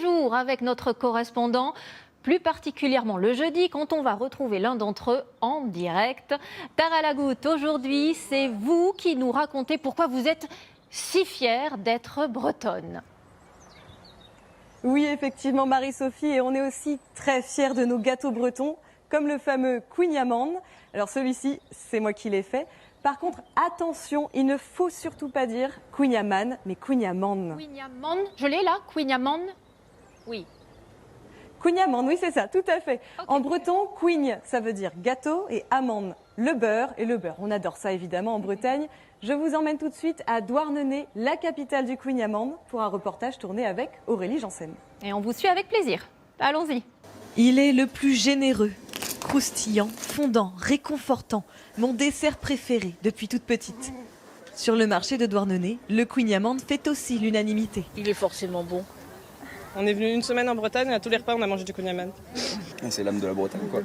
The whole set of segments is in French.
Toujours avec notre correspondant, plus particulièrement le jeudi, quand on va retrouver l'un d'entre eux en direct. Tara Lagoutte, aujourd'hui, c'est vous qui nous racontez pourquoi vous êtes si fière d'être bretonne. Oui, effectivement, Marie-Sophie, et on est aussi très fiers de nos gâteaux bretons, comme le fameux Queen-Yaman. Alors celui-ci, c'est moi qui l'ai fait. Par contre, attention, il ne faut surtout pas dire Queen-Yaman, mais Queen-Yaman. Queen-Yaman, je l'ai là, Queen-Yaman. Oui. Queen-Yaman, oui, c'est ça, tout à fait. Okay. En breton, Queen, ça veut dire gâteau, et Amand, le beurre. Et le beurre, on adore ça évidemment en Bretagne. Je vous emmène tout de suite à Douarnenez, la capitale du Queen-Yaman, pour un reportage tourné avec Aurélie Janssen. Et on vous suit avec plaisir. Allons-y. Il est le plus généreux, croustillant, fondant, réconfortant, mon dessert préféré depuis toute petite. Sur le marché de Douarnenez, le Queen-Yaman fait aussi l'unanimité. Il est forcément bon. On est venu une semaine en Bretagne, à tous les repas on a mangé du Queen-Yaman. C'est l'âme de la Bretagne, quoi.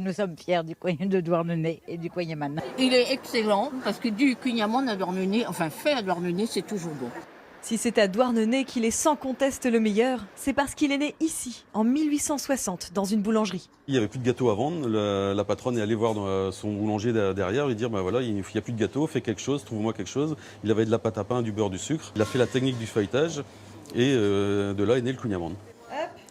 Nous sommes fiers du coin de Douarnenez et du Queen-Yaman. Il est excellent parce que du Queen-Yaman à Douarnenez, enfin fait à Douarnenez, c'est toujours bon. Si c'est à Douarnenez qu'il est sans conteste le meilleur, c'est parce qu'il est né ici, en 1860, dans une boulangerie. Il n'y avait plus de gâteau à vendre. La patronne est allée voir son boulanger derrière, lui dire voilà, il n'y a plus de gâteau, fais quelque chose, trouve-moi quelque chose. Il avait de la pâte à pain, du beurre, du sucre. Il a fait la technique du feuilletage et de là est né le Queen-Yaman.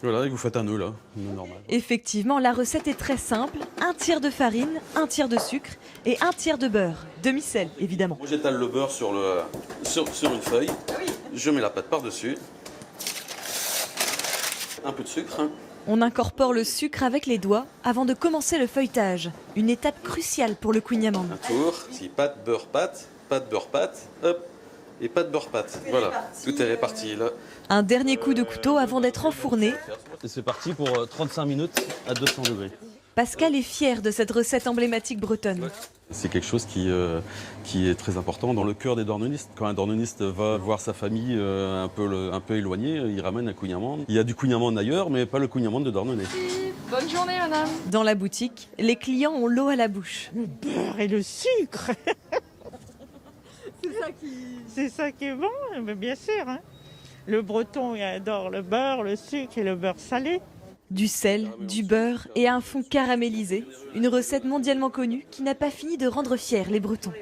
Voilà, et vous faites un nœud là, un nœud normal. Effectivement, la recette est très simple. 1 tiers de farine, 1 tiers de sucre et 1 tiers de beurre. Demi-sel, évidemment. Moi j'étale le beurre sur une feuille. Je mets la pâte par-dessus. Un peu de sucre. On incorpore le sucre avec les doigts avant de commencer le feuilletage. Une étape cruciale pour le Queen-Yaman. Un tour, si pâte, beurre, pâte, hop, et pâte, beurre, pâte. Voilà, tout est réparti là. Un dernier coup de couteau avant d'être enfourné. Et c'est parti pour 35 minutes à 200 degrés. Pascal est fier de cette recette emblématique bretonne. C'est quelque chose qui est très important dans le cœur des Douarnenistes. Quand un Douarneniste va voir sa famille un peu éloignée, il ramène un Queen-Yaman. Il y a du Queen-Yaman ailleurs, mais pas le Queen-Yaman de Douarnenez. Bonne journée, madame. Dans la boutique, les clients ont l'eau à la bouche. Le beurre et le sucre. C'est ça qui est bon, mais bien sûr. Hein. Le breton, il adore le beurre, le sucre et le beurre salé. Du sel, du beurre et un fond caramélisé. Une recette mondialement connue qui n'a pas fini de rendre fiers les Bretons.